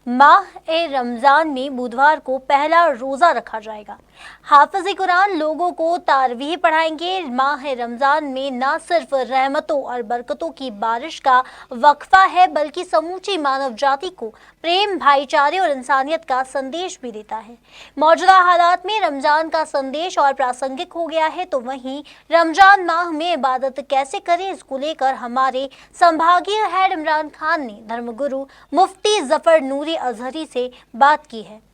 माह ए रमज़ान में बुधवार को पहला रोज़ा रखा जाएगा। हाफिज़ कुरान लोगों को तारवीह पढ़ाएंगे। माह रमज़ान में न सिर्फ रहमतों और बरकतों की बारिश का वक्फा है, बल्कि समूची मानव जाति को प्रेम, भाईचारे और इंसानियत का संदेश भी देता है। मौजूदा हालात में रमज़ान का संदेश और प्रासंगिक हो गया है, तो वहीं रमज़ान माह में इबादत कैसे करें, इसको लेकर हमारे संभागीय हेड इमरान खान ने धर्मगुरु मुफ्ती जफर नूरी अजहरी से बात की है।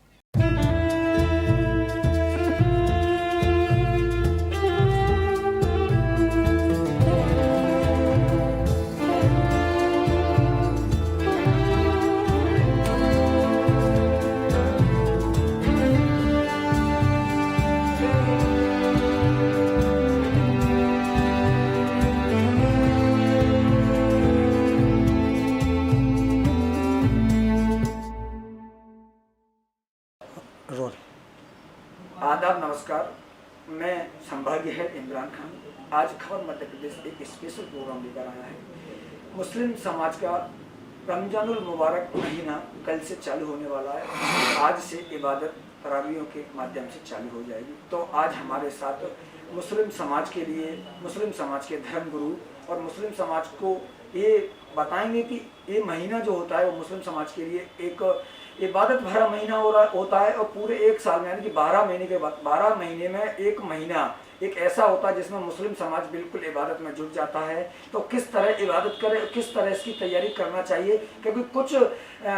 आदाब, नमस्कार। मैं संभागीय हेड इमरान खान आज खबर मध्य प्रदेश एक स्पेशल प्रोग्राम लेकर आया है। मुस्लिम समाज का रमजानुल मुबारक महीना कल से चालू होने वाला है। आज से इबादत तरावियों के माध्यम से चालू हो जाएगी। तो आज हमारे साथ मुस्लिम समाज के लिए, मुस्लिम समाज के धर्मगुरु और मुस्लिम समाज को ये बताएंगे कि ये महीना जो होता है वो मुस्लिम समाज के लिए एक इबादत भरा महीना होता है। और पूरे एक साल में यानी कि 12 महीने के बाद 12 महीने में एक महीना एक ऐसा होता है जिसमें मुस्लिम समाज बिल्कुल इबादत में जुट जाता है। तो किस तरह इबादत करे, किस तरह इसकी तैयारी करना चाहिए, क्योंकि कुछ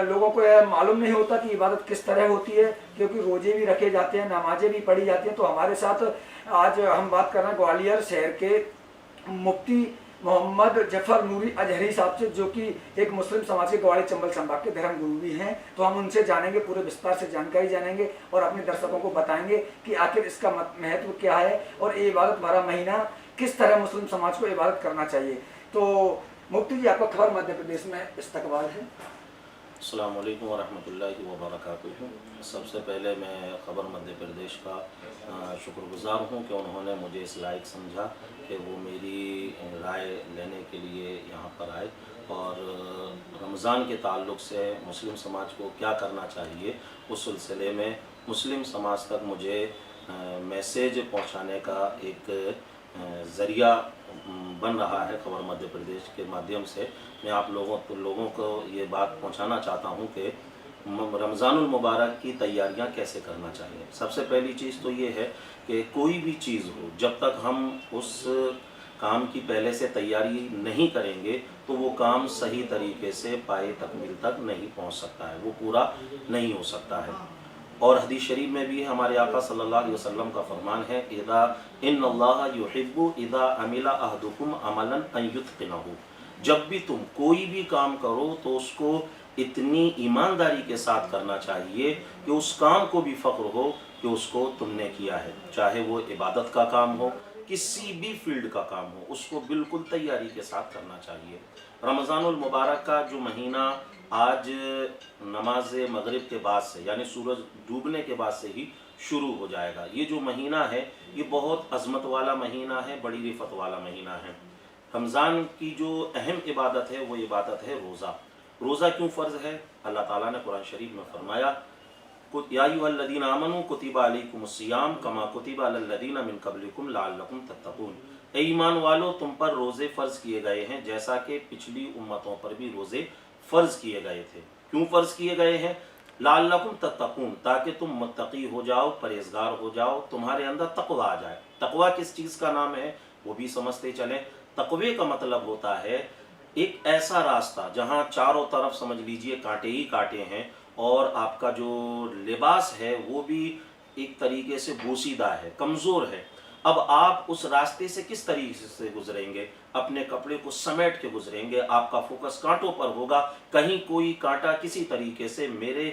लोगों को यह मालूम नहीं होता कि इबादत किस तरह होती है, क्योंकि रोजे भी रखे जाते हैं, नमाजें भी पढ़ी जाती हैं। तो हमारे साथ आज हम बात कर रहे हैं ग्वालियर शहर के मुफ्ती मोहम्मद जफर नूरी अजहरी साहब से, जो कि एक मुस्लिम समाज के ग्वालियर चंबल संभाग के धर्म गुरु भी हैं। तो हम उनसे जानेंगे, पूरे विस्तार से जानकारी जानेंगे और अपने दर्शकों को बताएंगे कि आखिर इसका महत्व क्या है और ये इबादत भरा महीना किस तरह मुस्लिम समाज को इबादत करना चाहिए। तो मुफ्ती जी, आपका खबर मध्य प्रदेश में इस्तकबाल है। अस्सलाम वालेकुम वरहमतुल्लाहि वबरकातुहू। सबसे पहले मैं खबर मध्य प्रदेश का शुक्रगुजार हूँ कि उन्होंने मुझे इस लायक समझा कि वो मेरी राय लेने के लिए यहाँ पर आए और रमज़ान के ताल्लुक़ से मुस्लिम समाज को क्या करना चाहिए उस सिलसिले में मुस्लिम समाज तक मुझे मैसेज पहुँचाने का एक ज़रिया बन रहा है। खबर मध्य प्रदेश के माध्यम से मैं आप लोगों को ये बात पहुंचाना चाहता हूं कि रमज़ानुल मुबारक की तैयारियां कैसे करना चाहिए। सबसे पहली चीज़ तो ये है कि कोई भी चीज़ हो, जब तक हम उस काम की पहले से तैयारी नहीं करेंगे तो वो काम सही तरीके से पाए तकमील तक नहीं पहुँच सकता है, वो पूरा नहीं हो सकता है। और हदीस शरीफ में भी हमारे आका सल्लल्लाहु अलैहि वसल्लम का फरमान है, इदा इन्नल्लाह युहिब्बु इदा अमिला अहदुकुम अमलन अन युत्क़िनहु। जब भी तुम कोई भी काम करो तो उसको इतनी ईमानदारी के साथ करना चाहिए कि उस काम को भी फ़ख्र हो कि उसको तुमने किया है। चाहे वो इबादत का काम हो, किसी भी फील्ड का काम हो, उसको बिल्कुल तैयारी के साथ करना चाहिए। रमज़ानुल मुबारक का जो महीना आज नमाज मगरिब के बाद से यानी सूरज डूबने के बाद से ही शुरू हो जाएगा। ये जो महीना है ये बहुत अज़मत वाला महीना है, बड़ी रिफ़त वाला महीना है। रमज़ान की जो अहम इबादत है वो इबादत है रोज़ा। रोज़ा क्यों फ़र्ज़ है? अल्लाह ताला ने कुरान शरीफ में फरमाया, या अय्युहल्लज़ीना आमनू कुतिबा अलैकुमुस्सियाम कमा कुतिबा अलल्लज़ीना मिन क़ब्लिकुम लअल्लकुम तत्तक़ून। ए ईमान वालों, तुम पर रोज़े फ़र्ज़ किए गए हैं जैसा कि पिछली उम्मतों पर भी रोज़े फ़र्ज़ किए गए थे। क्यों फ़र्ज़ किए गए हैं? लअल्लकुम तत्तक़ून, ताकि तुम मुत्तक़ी हो जाओ, परहेज़गार हो जाओ, तुम्हारे अंदर तक़वा आ जाए। तक़वा किस चीज़ का नाम है वो भी समझते चलें। तक़वे का मतलब होता है एक ऐसा रास्ता जहाँ चारों तरफ समझ लीजिए कांटे ही कांटे हैं और आपका जो लिबास है वो भी एक तरीके से बोसीदा है, कमज़ोर है। अब आप उस रास्ते से किस तरीके से गुजरेंगे? अपने कपड़े को समेट के गुजरेंगे। आपका फोकस कांटों पर होगा, कहीं कोई कांटा किसी तरीके से मेरे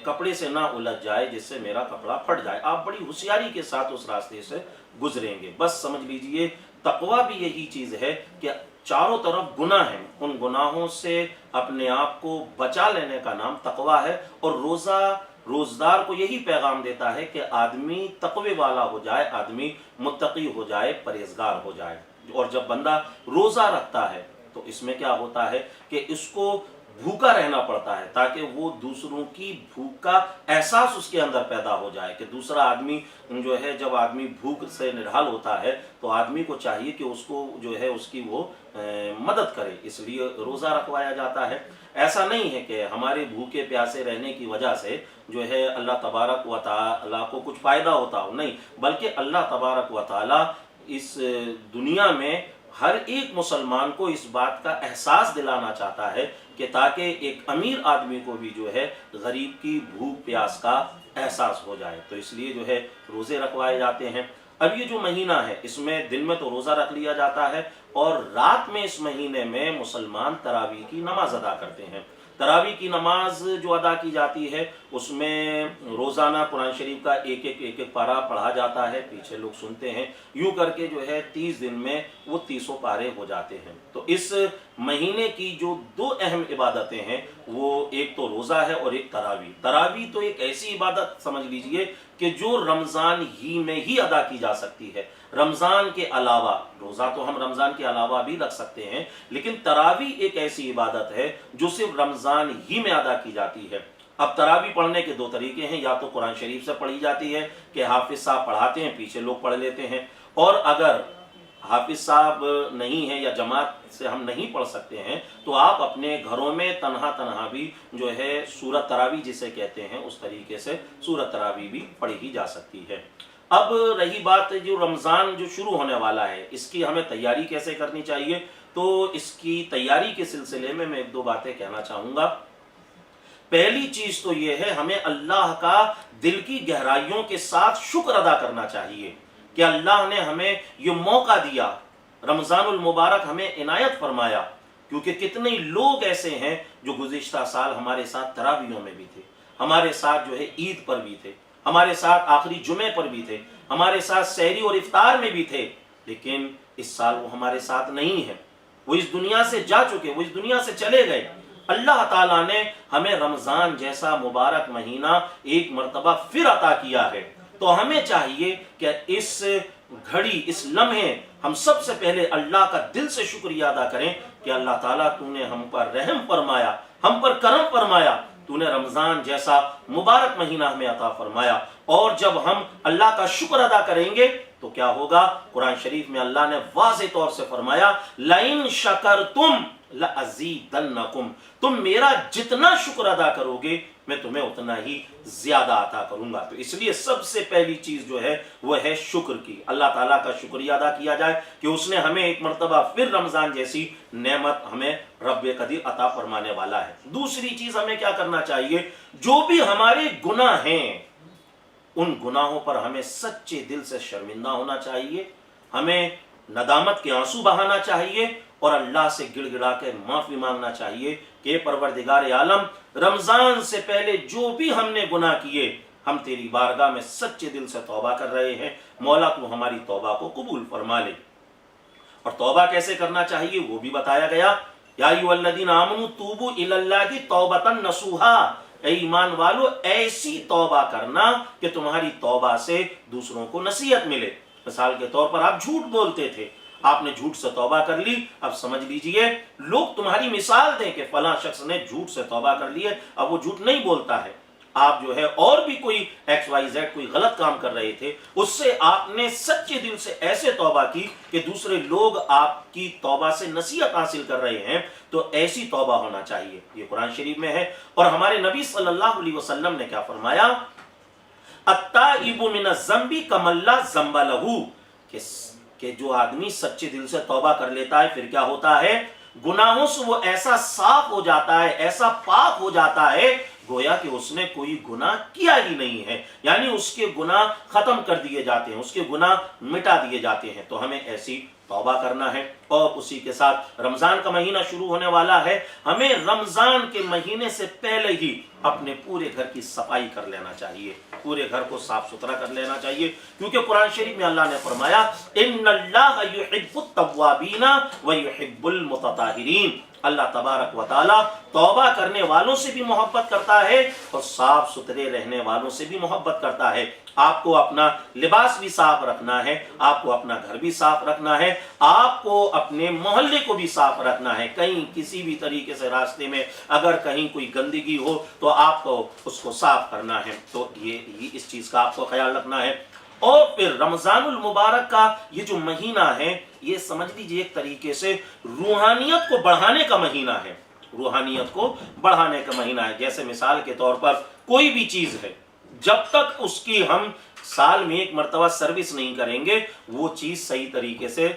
कपड़े से ना उलझ जाए जिससे मेरा कपड़ा फट जाए। आप बड़ी होशियारी के साथ उस रास्ते से गुजरेंगे। बस समझ लीजिए तक़वा भी यही चीज़ है कि चारों तरफ गुनाह हैं, उन गुनाहों से अपने आप को बचा लेने का नाम तक़वा है। और रोज़ा रोजदार को यही पैगाम देता है कि आदमी तक़वे वाला हो जाए, आदमी मुत्तकी हो जाए, परहेजगार हो जाए। और जब बंदा रोज़ा रखता है तो इसमें क्या होता है कि इसको भूखा रहना पड़ता है ताकि वो दूसरों की भूख का एहसास उसके अंदर पैदा हो जाए कि दूसरा आदमी जो है, जब आदमी भूख से निढाल होता है तो आदमी को चाहिए कि उसको जो है उसकी वो मदद करे, इसलिए रोज़ा रखवाया जाता है। ऐसा नहीं है कि हमारे भूखे प्यासे रहने की वजह से जो है अल्लाह तबारक व तआला को कुछ फ़ायदा होता हो, नहीं, बल्कि अल्लाह तबारक व तआला इस दुनिया में हर एक मुसलमान को इस बात का एहसास दिलाना चाहता है कि ताकि एक अमीर आदमी को भी जो है गरीब की भूख प्यास का एहसास हो जाए, तो इसलिए जो है रोज़े रखवाए जाते हैं। अब ये जो महीना है इसमें दिन में तो रोज़ा रख लिया जाता है और रात में इस महीने में मुसलमान तरावी की नमाज अदा करते हैं। तरावी की नमाज जो अदा की जाती है उसमें रोज़ाना कुरान शरीफ का एक एक पारा पढ़ा जाता है, पीछे लोग सुनते हैं, यूं करके जो है 30 दिन में वो 30 पारे हो जाते हैं। तो इस महीने की जो दो अहम इबादतें हैं वो एक तो रोज़ा है और एक तरावी। तरावी तो एक ऐसी इबादत समझ लीजिए कि जो रमज़ान ही में ही अदा की जा सकती है, रमज़ान के अलावा। रोज़ा तो हम रमज़ान के अलावा भी रख सकते हैं, लेकिन तरावी एक ऐसी इबादत है जो सिर्फ रमज़ान ही में अदा की जाती है। अब तरावी पढ़ने के दो तरीके हैं, या तो कुरान शरीफ से पढ़ी जाती है कि हाफिज साहब पढ़ाते हैं, पीछे लोग पढ़ लेते हैं, और अगर हाफिज साहब नहीं है या जमात से हम नहीं पढ़ सकते हैं तो आप अपने घरों में तन्हा तन्हा भी जो है सूरत तरावी जिसे कहते हैं उस तरीके से सूरत तरावी भी पढ़ी ही जा सकती है। अब रही बात जो रमज़ान जो शुरू होने वाला है इसकी हमें तैयारी कैसे करनी चाहिए, तो इसकी तैयारी के सिलसिले में मैं एक दो बातें कहना चाहूँगा। पहली चीज़ तो ये है, हमें अल्लाह का दिल की गहराइयों के साथ शुक्र अदा करना चाहिए कि अल्लाह ने हमें ये मौका दिया, रमज़ानुल मुबारक हमें इनायत फरमाया, क्योंकि कितने लोग ऐसे हैं जो गुज़िश्ता साल हमारे साथ तरावियों में भी थे, हमारे साथ जो है ईद पर भी थे, हमारे साथ आखिरी जुमे पर भी थे, हमारे साथ सहरी और इफ्तार में भी थे, लेकिन इस साल वो हमारे साथ नहीं है, वो इस दुनिया से जा चुके, वो इस दुनिया से चले गए। अल्लाह ताला ने हमें रमज़ान जैसा मुबारक महीना एक मर्तबा फिर अता किया है, तो हमें चाहिए कि इस घड़ी, इस लम्हे हम सबसे पहले अल्लाह का दिल से शुक्रिया अदा करें कि अल्लाह ताला तूने हम पर रहम फरमाया, हम पर करम फरमाया, तूने रमज़ान जैसा मुबारक महीना हमें अता फरमाया। और जब हम अल्लाह का शुक्र अदा करेंगे तो क्या होगा, कुरान शरीफ में अल्लाह ने वाज़े तौर से फरमाया, लइन शकरतुम लअज़ीदन्नकुम, तुम मेरा जितना शुक्र अदा करोगे मैं तुम्हें उतना ही ज्यादा अता करूंगा। तो इसलिए सबसे पहली चीज जो है वो है शुक्र की, अल्लाह ताला का शुक्रिया अदा किया जाए कि उसने हमें एक मर्तबा फिर रमजान जैसी नेमत हमें रब्बे कदीर अता फरमाने वाला है। दूसरी चीज हमें क्या करना चाहिए, जो भी हमारे गुनाह हैं उन गुनाहों पर हमें सच्चे दिल से शर्मिंदा होना चाहिए, हमें नदामत के आंसू बहाना चाहिए और अल्लाह से गिड़गिड़ा के माफी मांगना चाहिए कि परवरदिगार आलम, रमजान से पहले जो भी हमने गुनाह किए हम तेरी बारगाह में सच्चे दिल से तौबा कर रहे हैं, मौला तू हमारी तौबा को कबूल फरमा ले। और तौबा कैसे करना चाहिए वो भी बताया गया, या अय्युहल्लज़ीना आमनू तूबू इलल्लाहि तौबतन नसूहा, ऐ ईमान वालो ऐसी तौबा करना कि तुम्हारी तौबा से दूसरों को नसीहत मिले। मिसाल के तौर पर आप झूठ बोलते थे, आपने झूठ से तौबा कर ली, अब समझ लीजिए लोग तुम्हारी मिसाल दें कि फलां शख्स ने झूठ से तौबा कर ली है, अब वो झूठ नहीं बोलता है। आप जो है और भी कोई XYZ कोई गलत काम कर रहे थे, उससे आपने सच्चे दिल से ऐसे तौबा की कि दूसरे लोग आपकी तौबा से नसीहत हासिल कर रहे हैं, तो ऐसी तौबा होना चाहिए। ये कुरान शरीफ में है। और हमारे नबी सल्लल्लाहु अलैहि वसल्लम ने क्या फरमाया, अत्ताइबु मिनज़ ज़ंबी कमल्ला ज़ंबा लहू, कि जो आदमी सच्चे दिल से तौबा कर लेता है फिर क्या होता है, गुनाहों से वो ऐसा साफ हो जाता है, ऐसा पाक हो जाता है गोया कि उसने कोई गुनाह किया ही नहीं है, यानी उसके गुनाह खत्म कर दिए जाते हैं, उसके गुनाह मिटा दिए जाते हैं। तो हमें ऐसी तौबा करना है। और उसी के साथ रमजान का महीना शुरू होने वाला है, हमें रमजान के महीने से पहले ही अपने पूरे घर की सफाई कर लेना चाहिए, पूरे घर को साफ सुथरा कर लेना चाहिए, क्योंकि कुरान शरीफ में अल्लाह ने फरमाया इन्नल्लाह युहिब्बुत तव्वाबीना व युहिब्बुल मुतताहिरीन, अल्लाह तबारक व ताला तौबा करने वालों से भी मोहब्बत करता है और साफ सुथरे रहने वालों से भी मोहब्बत करता है। आपको अपना लिबास भी साफ रखना है, आपको अपना घर भी साफ रखना है, आपको अपने मोहल्ले को भी साफ रखना है। कहीं किसी भी तरीके से रास्ते में अगर कहीं कोई गंदगी हो तो आपको उसको साफ करना है। तो ये इस चीज़ का आपको ख्याल रखना है। और फिर रमज़ानुल मुबारक का ये जो महीना है, ये समझ लीजिए एक तरीके से रूहानियत को बढ़ाने का महीना है। रूहानियत को बढ़ाने का महीना है। जैसे मिसाल के तौर पर कोई भी चीज़ है, जब तक उसकी हम साल में एक मरतबा सर्विस नहीं करेंगे, वो चीज़ सही तरीके से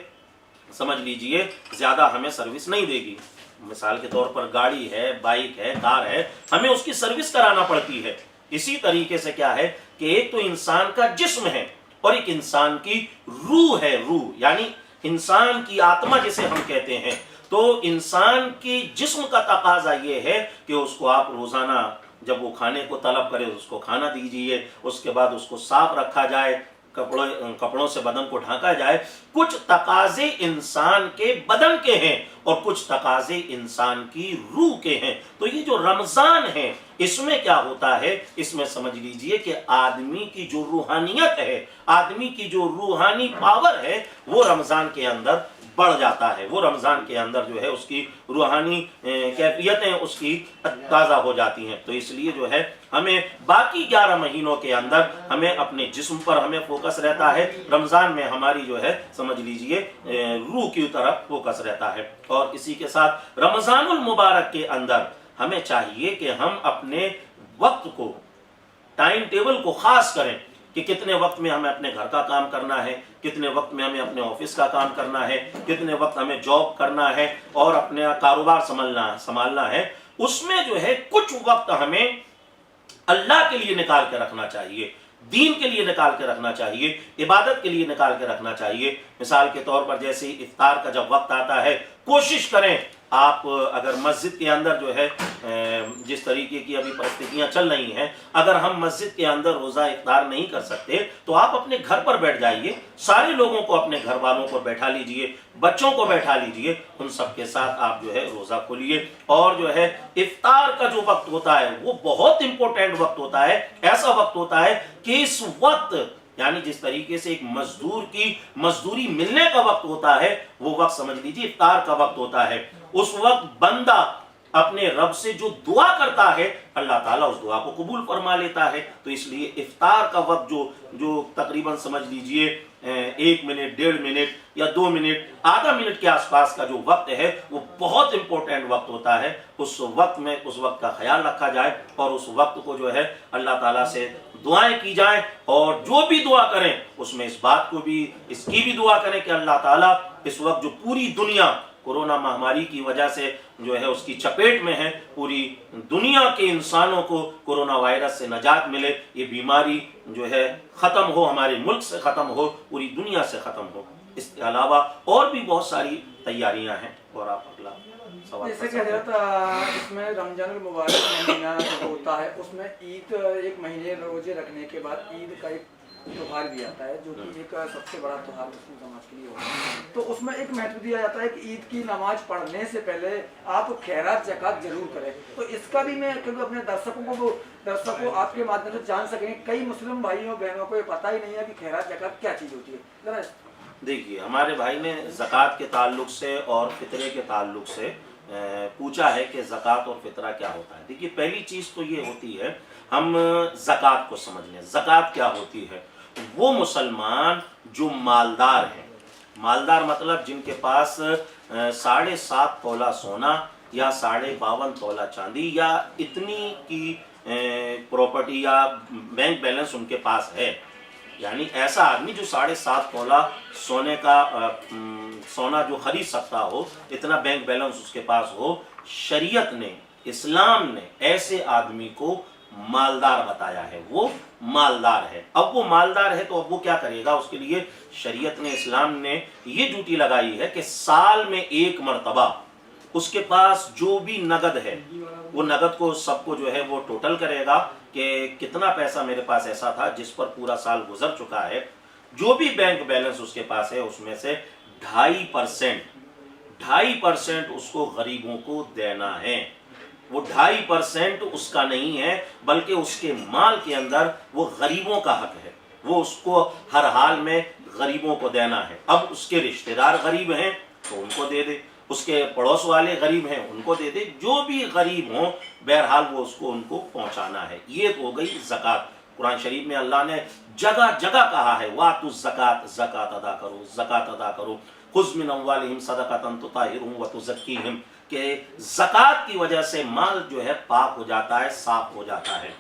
समझ लीजिए ज़्यादा हमें सर्विस नहीं देगी। मिसाल के तौर पर गाड़ी है, बाइक है, कार है, हमें उसकी सर्विस कराना पड़ती है। इसी तरीके से क्या है कि एक तो इंसान का जिस्म है और एक इंसान की रूह है। रूह यानी इंसान की आत्मा जिसे हम कहते हैं। तो इंसान की जिस्म का तकाजा ये है कि उसको आप रोज़ाना जब वो खाने को तलब करे उसको खाना दीजिए, उसके बाद उसको साफ रखा जाए, कपड़ों से बदन को ढांका जाए। कुछ तकाजे इंसान के बदन के हैं और कुछ तकाजे इंसान की रूह के हैं। तो ये जो रमज़ान है, इसमें क्या होता है, इसमें समझ लीजिए कि आदमी की जो रूहानियत है, आदमी की जो रूहानी पावर है, वो रमज़ान के अंदर बढ़ जाता है। वो रमज़ान के अंदर जो है उसकी रूहानी कैफियतें उसकी ताज़ा हो जाती हैं। तो इसलिए जो है हमें बाकी 11 महीनों के अंदर हमें अपने जिस्म पर हमें फोकस रहता है। रमज़ान में हमारी जो है समझ लीजिए रूह की तरफ फोकस रहता है। और इसी के साथ रमज़ानुल मुबारक के अंदर हमें चाहिए कि हम अपने वक्त को, टाइम टेबल को खास करें कि कितने वक्त में हमें अपने घर का काम करना है, कितने वक्त में हमें अपने ऑफिस का काम करना है, कितने वक्त हमें जॉब करना है और अपने कारोबार संभालना है। उसमें जो है कुछ वक्त हमें अल्लाह के लिए निकाल के रखना चाहिए, दीन के लिए निकाल के रखना चाहिए, इबादत के लिए निकाल के रखना चाहिए। मिसाल के तौर पर जैसे इफ्तार का जब वक्त आता है, कोशिश करें आप अगर मस्जिद के अंदर जो है जिस तरीके की अभी परिस्थितियां चल रही हैं, अगर हम मस्जिद के अंदर रोज़ा इफ्तार नहीं कर सकते तो आप अपने घर पर बैठ जाइए, सारे लोगों को, अपने घर वालों को बैठा लीजिए, बच्चों को बैठा लीजिए, उन सब के साथ आप जो है रोज़ा खोलिए। और जो है इफ्तार का जो वक्त होता है वो बहुत इंपॉर्टेंट वक्त होता है। ऐसा वक्त होता है कि इस वक्त यानी जिस तरीके से एक मजदूर की मजदूरी मिलने का वक्त होता है, वो वक्त समझ लीजिए इफ्तार का वक्त होता है। उस वक्त बंदा अपने रब से जो दुआ करता है, अल्लाह ताला उस दुआ को कबूल फरमा लेता है। तो इसलिए इफ्तार का वक्त जो तकरीबन समझ लीजिए 1 मिनट, 1.5 मिनट या 2 मिनट, आधा मिनट के आसपास का जो वक्त है, वो बहुत इंपॉर्टेंट वक्त होता है। उस वक्त में उस वक्त का ख्याल रखा जाए और उस वक्त को जो है अल्लाह ताला से दुआएं की जाए। और जो भी दुआ करें उसमें इस बात को भी, इसकी भी दुआ करें कि अल्लाह ताला इस वक्त जो पूरी दुनिया कोरोना महामारी की वजह से जो है उसकी चपेट में है, पूरी दुनिया के इंसानों को कोरोना वायरस से नजात मिले, ये बीमारी जो है ख़त्म हो, हमारे मुल्क से ख़त्म हो, पूरी दुनिया से ख़त्म हो। इसके अलावा और भी बहुत सारी तैयारियां हैं। और आप अगला सवाल। जैसे कि हज़रत इसमें रमज़ानुल मुबारक महीना जो होता है, उसमें ईद, एक महीने रोजे रखने के बाद ईद का एक त्योहार भी आता है, जो कि एक सबसे बड़ा त्योहार मुस्लिम समाज के लिए होता है। तो उसमें एक महत्व दिया जाता है कि ईद की नमाज पढ़ने से पहले आप खैरात ज़कात जरूर करें। तो इसका भी मैं क्योंकि अपने दर्शकों आपके माध्यम से जान सकें, कई मुस्लिम भाइयों बहनों को ये पता ही नहीं है कि खैरात ज़कात क्या चीज़ होती है। जरा देखिए, हमारे भाई ने ज़कात के ताल्लुक से और फितरे के ताल्लुक से पूछा है कि ज़कात और फितरा क्या होता है। देखिए, पहली चीज़ तो ये होती है, हम ज़कात को समझ लें। ज़कात क्या होती है? वो मुसलमान जो मालदार हैं, मालदार मतलब जिनके पास 7.5 तोला सोना या 52.5 तोला चांदी या इतनी की प्रॉपर्टी या बैंक बैलेंस उनके पास है, यानी ऐसा आदमी जो 7.5 तोला सोने का सोना जो खरीद सकता हो, इतना बैंक बैलेंस उसके पास हो, शरीयत ने, इस्लाम ने ऐसे आदमी को मालदार बताया है। वो मालदार है। अब वो मालदार है तो अब वो क्या करेगा? उसके लिए शरीयत ने, इस्लाम ने ये ड्यूटी लगाई है कि साल में एक मरतबा उसके पास जो भी नगद है, वो नगद को सबको जो है वो टोटल करेगा कि कितना पैसा मेरे पास ऐसा था जिस पर पूरा साल गुजर चुका है। जो भी बैंक बैलेंस उसके पास है उसमें से 2.5% 2.5% उसको गरीबों को देना है। वो 2.5% उसका नहीं है, बल्कि उसके माल के अंदर वो गरीबों का हक है, वो उसको हर हाल में गरीबों को देना है। अब उसके रिश्तेदार गरीब हैं तो उनको दे दे, उसके पड़ोस वाले गरीब हैं उनको दे दे, जो भी गरीब हों बहरहाल वो उसको उनको पहुंचाना है। ये तो हो गई ज़कात। कुरान शरीफ में अल्लाह ने जगह जगह कहा है वातु ज़कात, ज़कात अदा करो, ज़कात अदा करो, खुज़ मिन अम्वालिहिम सदक़तन तुताहिरुहुम व तुज़क्कीहिम, कि ज़कात की वजह से माल जो है पाक हो जाता है, साफ हो जाता है।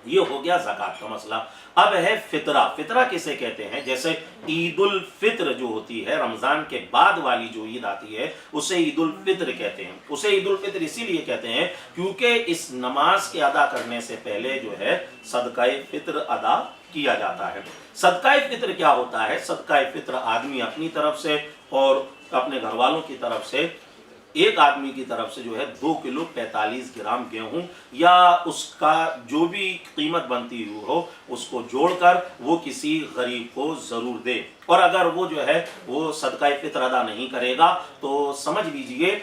ये हो गया ज़कात का मसला। अब है फितरा। फितरा किसे कहते हैं? जैसे ईद उल फित्र जो होती है, रमज़ान के बाद वाली जो ईद आती है उसे ईद उल फित्र कहते हैं। उसे ईद उल फित्र इसीलिए कहते हैं क्योंकि इस नमाज के अदा करने से पहले जो है सदकाए फित्र अदा किया जाता है। सदकाए फित्र क्या होता है? सदकाए फित्र आदमी अपनी तरफ से और अपने घर वालों की तरफ से, एक आदमी की तरफ से जो है 2 किलो 45 ग्राम गेहूं या उसका जो भी कीमत बनती हुई हो उसको जोड़कर वो किसी गरीब को ज़रूर दे। और अगर वो जो है वो सदकाए फित्र अदा नहीं करेगा तो समझ लीजिए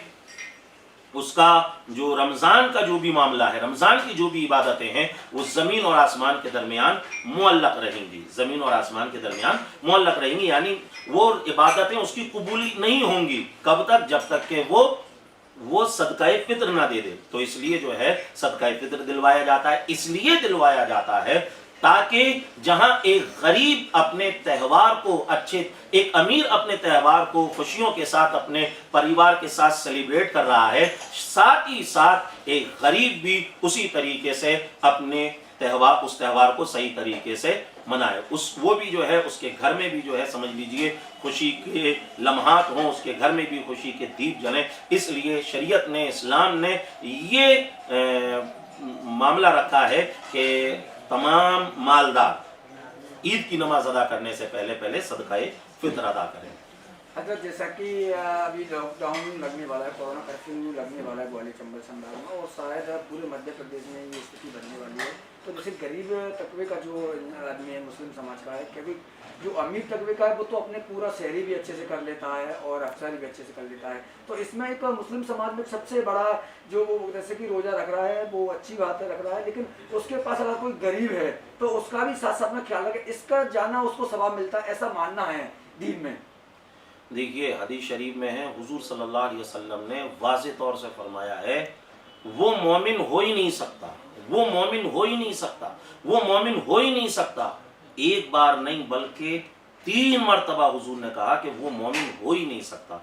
उसका जो रमज़ान का जो भी मामला है, रमज़ान की जो भी इबादतें हैं वो ज़मीन और आसमान के दरमियान मुअल्लक रहेंगी, ज़मीन और आसमान के दरमियान मुअल्लक रहेंगी, यानी वो इबादतें उसकी कबूल नहीं होंगी। कब तक? जब तक कि वो सदकाए फित्र ना दे दे। तो इसलिए जो है सदकाए फित्र दिलवाया जाता है। इसलिए दिलवाया जाता है ताकि जहां एक गरीब अपने त्यौहार को एक अमीर अपने त्यौहार को खुशियों के साथ अपने परिवार के साथ सेलिब्रेट कर रहा है, साथ ही साथ एक गरीब भी उसी तरीके से अपने उस त्यौहार को सही तरीके से मनाए। वो भी जो है उसके घर में भी जो है समझ लीजिए खुशी के लम्हात हों, उसके घर में भी खुशी के दीप जलें। इसलिए शरीयत ने, इस्लाम ने ये मामला रखा है कि तमाम मालदार ईद की नमाज अदा करने से पहले सदकाए फित्र अदा करें। अच्छा, जैसा कि अभी लॉकडाउन लगने वाला है, कोरोना कर्फ्यू लगने वाला है ग्वालियर चंबल संभाग में, और शायद पूरे मध्य प्रदेश में ये स्थिति बनने वाली है। तो जैसे गरीब तबके का जो आदमी है मुस्लिम समाज का है, क्योंकि जो अमीर तबके का है वो तो अपने पूरा शहरी भी अच्छे से कर लेता है और अफसरी भी अच्छे से कर लेता है। तो इसमें एक मुस्लिम समाज में सबसे बड़ा जो जैसे कि रोज़ा रख रहा है वो अच्छी बात है, रख रहा है, लेकिन उसके पास अगर कोई गरीब है तो उसका भी साथ साथ में ख्याल रखे, इसका जाना उसको सवाब मिलता है, ऐसा मानना है दीन में। देखिए हदीस शरीफ में है, हुजूर सल्लल्लाहु अलैहि वसल्लम ने वाज़ेह तौर से फरमाया है वो मोमिन हो ही नहीं सकता, वो मोमिन हो ही नहीं सकता, वो मोमिन हो ही नहीं सकता। एक बार नहीं बल्कि 3 मरतबा हुजूर ने कहा कि वो मोमिन हो ही नहीं सकता।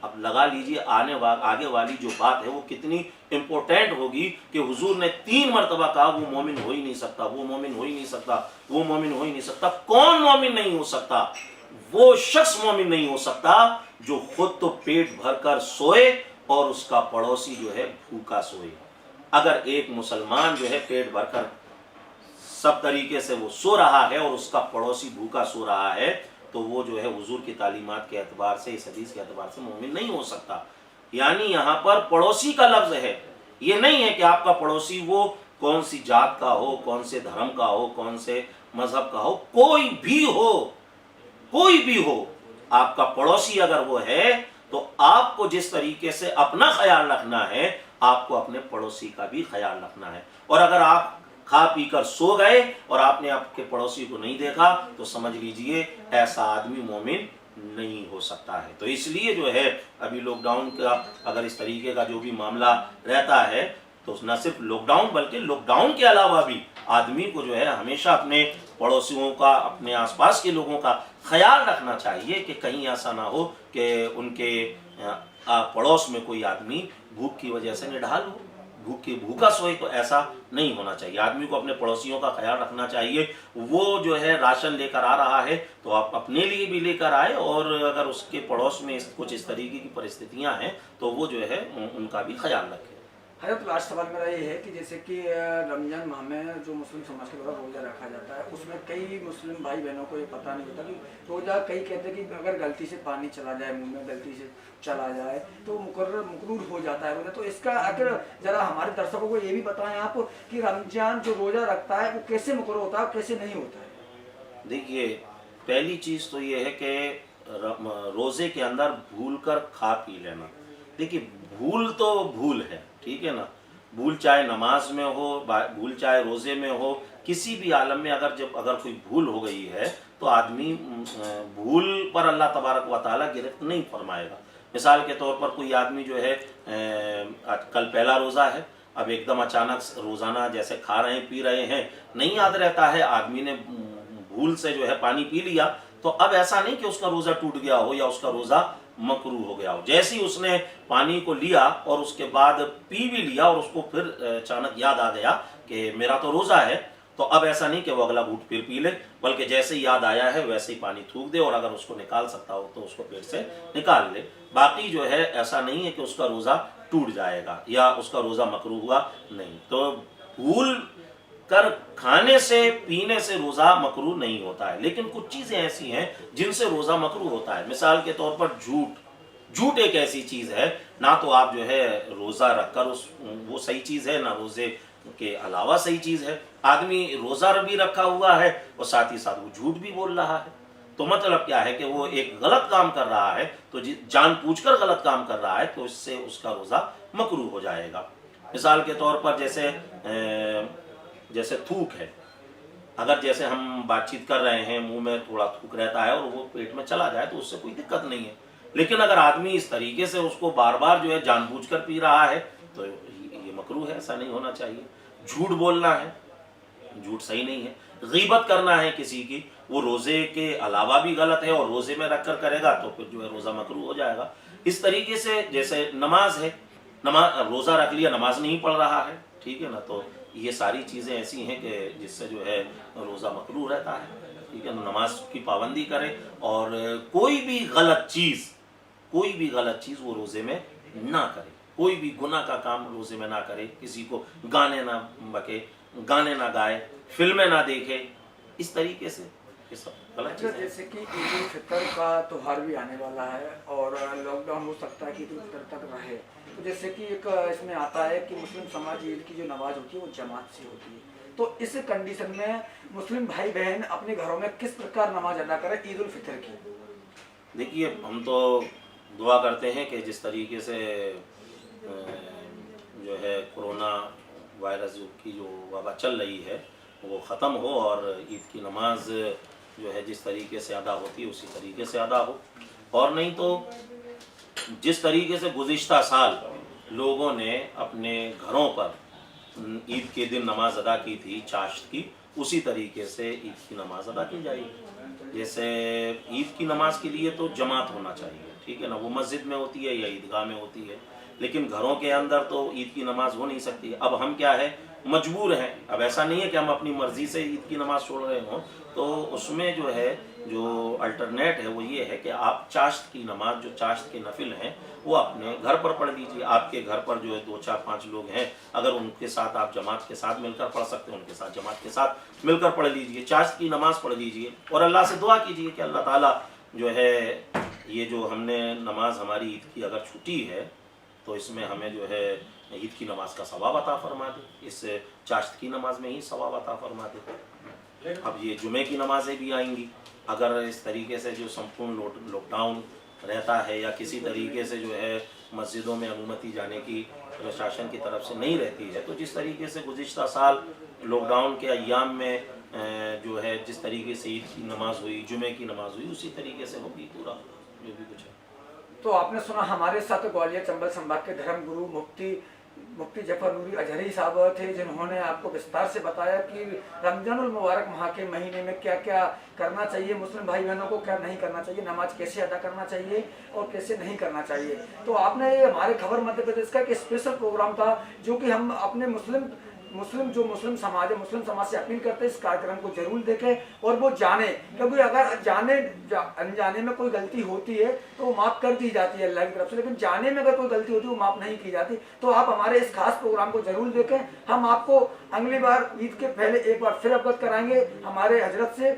अब लगा लीजिए आगे वाली जो बात है वो कितनी इम्पोर्टेंट होगी कि हुजूर ने 3 मरतबा कहा वो मोमिन हो ही नहीं सकता, वो मोमिन हो ही नहीं सकता, वो मोमिन हो ही नहीं सकता। कौन मोमिन नहीं हो सकता? वो शख्स मोमिन नहीं हो सकता जो खुद तो पेट भरकर सोए और उसका पड़ोसी जो है भूखा सोए। अगर एक मुसलमान जो है पेट भरकर सब तरीके से वो सो रहा है और उसका पड़ोसी भूखा सो रहा है तो वो जो है हुजूर की तालीमात के एतबार से, इस हदीस के एतबार से मोमिन नहीं हो सकता। यानी यहाँ पर पड़ोसी का लफ्ज है, ये नहीं है कि आपका पड़ोसी वो कौन सी जात का हो, कौन से धर्म का हो, कौन से मजहब का हो, कोई भी हो, कोई भी हो, आपका पड़ोसी अगर वो है तो आपको जिस तरीके से अपना ख्याल रखना है आपको अपने पड़ोसी का भी ख्याल रखना है। और अगर आप खा पी कर सो गए और आपने आपके पड़ोसी को नहीं देखा तो समझ लीजिए ऐसा आदमी मोमिन नहीं हो सकता है। तो इसलिए जो है अभी लॉकडाउन का अगर इस तरीके का जो भी मामला रहता है तो न सिर्फ लॉकडाउन बल्कि लॉकडाउन के अलावा भी आदमी को जो है हमेशा अपने पड़ोसियों का, अपने आसपास के लोगों का ख्याल रखना चाहिए कि कहीं ऐसा ना हो कि उनके पड़ोस में कोई आदमी भूख की वजह से निढाल हो, भूखा सोए। तो ऐसा नहीं होना चाहिए। आदमी को अपने पड़ोसियों का ख्याल रखना चाहिए। वो जो है राशन लेकर आ रहा है तो आप अपने लिए भी लेकर आए, और अगर उसके पड़ोस में कुछ इस तरीके की परिस्थितियां हैं तो वो जो है उनका भी ख्याल रखें। हजरत लास्ट सवाल मेरा ये है कि जैसे कि रमजान माह में जो मुस्लिम समाज के द्वारा रोज़ा रखा जाता है उसमें कई मुस्लिम भाई बहनों को ये पता नहीं होता कि रोज़ा, कई कहते हैं कि अगर गलती से पानी चला जाए मुंह में, गलती से चला जाए तो मुकर्रूर हो जाता है रोज़ा। तो इसका अगर ज़रा हमारे दर्शकों को ये भी बताएं आप कि रमजान जो रोज़ा रखता है वो कैसे मुकर्रूर होता है, कैसे नहीं होता है। देखिए पहली चीज़ तो ये है कि रोज़े के अंदर भूल कर खा पी लेना। देखिए, भूल तो भूल है, ठीक है ना। भूल चाहे नमाज में हो, भूल चाहे रोज़े में हो, किसी भी आलम में अगर कोई भूल हो गई है तो आदमी भूल पर अल्लाह तबारक व तआला गिरफ्त नहीं फरमाएगा। मिसाल के तौर पर कोई आदमी जो है कल पहला रोज़ा है, अब एकदम अचानक रोज़ाना जैसे खा रहे हैं पी रहे हैं, नहीं याद रहता है, आदमी ने भूल से जो है पानी पी लिया, तो अब ऐसा नहीं कि उसका रोज़ा टूट गया हो या उसका रोज़ा मकरूह हो गया हो। जैसे ही उसने पानी को लिया और उसके बाद पी भी लिया और उसको फिर अचानक याद आ गया कि मेरा तो रोज़ा है, तो अब ऐसा नहीं कि वो अगला घूंट फिर पी ले, बल्कि जैसे ही याद आया है वैसे ही पानी थूक दे और अगर उसको निकाल सकता हो तो उसको पेट से निकाल ले। बाकी जो है ऐसा नहीं है कि उसका रोज़ा टूट जाएगा या उसका रोज़ा मकरूह हुआ, नहीं। तो भूल कर खाने से पीने से रोज़ा मकरूह नहीं होता है, लेकिन कुछ चीज़ें ऐसी हैं जिनसे रोज़ा मकरूह होता है। मिसाल के तौर पर झूठ एक ऐसी चीज़ है, ना तो आप जो है रोज़ा रखकर वो सही चीज़ है, ना रोज़े के अलावा सही चीज़ है। आदमी रोज़ा भी रखा हुआ है और साथ ही साथ वो झूठ भी बोल रहा है, तो मतलब क्या है कि वो एक गलत काम कर रहा है, तो जानबूझकर गलत काम कर रहा है, तो इससे उसका रोज़ा मकरूह हो जाएगा। मिसाल के तौर पर जैसे थूक है, अगर जैसे हम बातचीत कर रहे हैं, मुंह में थोड़ा थूक रहता है और वो पेट में चला जाए तो उससे कोई दिक्कत नहीं है, लेकिन अगर आदमी इस तरीके से उसको बार बार जो है जानबूझकर पी रहा है तो ये मकरूह है, ऐसा नहीं होना चाहिए। झूठ बोलना है, झूठ सही नहीं है। गीबत करना है किसी की, वो रोज़े के अलावा भी गलत है और रोज़े में रखकर करेगा तो फिर जो है रोज़ा मकरूह हो जाएगा। इस तरीके से जैसे नमाज है, रोज़ा रख लिया, नमाज नहीं पढ़ रहा है, ठीक है ना, तो ये सारी चीज़ें ऐसी हैं कि जिससे जो है रोज़ा मकरूह रहता है, ठीक है। नमाज की पाबंदी करे और कोई भी गलत चीज़ वो रोज़े में ना करे, कोई भी गुनाह का काम रोज़े में ना करे, किसी को गाने ना बके, गाने ना गाए, फिल्में ना देखे, इस तरीके से ये सब गलत चीज़ है। जैसे कि ईद उल फितर का त्यौहार भी आने वाला है और लॉकडाउन हो सकता है कि ईद उल फितर तक रहे, तो जैसे कि एक इसमें आता है कि मुस्लिम समाज ईद की जो नमाज होती है वो जमात से होती है, तो इस कंडीशन में मुस्लिम भाई बहन अपने घरों में किस प्रकार नमाज अदा करें ईद उल फितर की? देखिए, हम तो दुआ करते हैं कि जिस तरीके से जो है कोरोना वायरस की जो वबा चल रही है वो ख़त्म हो और ईद की नमाज जो है जिस तरीके से अदा होती है उसी तरीके से अदा हो। और नहीं तो जिस तरीके से गुज़िश्ता साल लोगों ने अपने घरों पर ईद के दिन नमाज अदा की थी चाश्त की, उसी तरीके से ईद की नमाज अदा की जाएगी। जैसे ईद की नमाज के लिए तो जमात होना चाहिए, ठीक है ना, वो मस्जिद में होती है या ईदगाह में होती है, लेकिन घरों के अंदर तो ईद की नमाज हो नहीं सकती। अब हम क्या है, मजबूर हैं। अब ऐसा नहीं है कि हम अपनी मर्जी से ईद की नमाज छोड़ रहे हों, तो उसमें जो है जो अल्टरनेट है वो ये है कि आप चाश्त की नमाज, जो चाश्त के नफिल हैं, वो अपने घर पर पढ़ लीजिए। आपके घर पर जो है 2, 4, 5 लोग हैं, अगर उनके साथ आप जमात के साथ मिलकर पढ़ सकते हैं, उनके साथ जमात के साथ मिलकर पढ़ लीजिए, चाश्त की नमाज पढ़ लीजिए और अल्लाह से दुआ कीजिए कि अल्लाह ताला जो है ये जो हमने नमाज हमारी ईद की अगर छुट्टी है तो इसमें हमें जो है ईद की नमाज का सवाब अता फरमा दे, इस चाश्त की नमाज में ही सवाब अता फरमा दे। अब ये जुमे की नमाजें भी आएंगी, अगर इस तरीके से जो संपूर्ण लॉकडाउन रहता है या किसी तरीके से जो है मस्जिदों में अनुमति जाने की प्रशासन की तरफ से नहीं रहती है, तो जिस तरीके से गुज़िश्ता साल लॉकडाउन के अय्याम में जो है जिस तरीके से ईद की नमाज हुई, जुमे की नमाज हुई, उसी तरीके से होगी पूरा जो भी कुछ है। तो आपने सुना हमारे साथ ग्वालियर चंबल संभाग के धर्म गुरु मुफ्ती जफर नूरी अजहरी साहब थे, जिन्होंने आपको विस्तार से बताया कि रमजानुल मुबारक माह के महीने में क्या क्या करना चाहिए, मुस्लिम भाई बहनों को क्या नहीं करना चाहिए, नमाज कैसे अदा करना चाहिए और कैसे नहीं करना चाहिए। तो आपने ये हमारे खबर मध्य प्रदेश का एक स्पेशल प्रोग्राम था जो कि हम अपने मुस्लिम समाज है, मुस्लिम समाज से अपील करते हैं इस कार्यक्रम को जरूर देखें और वो जाने, क्योंकि अगर अनजाने में कोई गलती होती है तो वो माफ कर दी जाती है अल्लाह की तरफ से, लेकिन जाने में अगर कोई गलती होती है वो माफ नहीं की जाती। तो आप हमारे इस खास प्रोग्राम को जरूर देखें। हम आपको अगली बार ईद के पहले एक बार फिर अवगत कराएंगे हमारे हजरत से।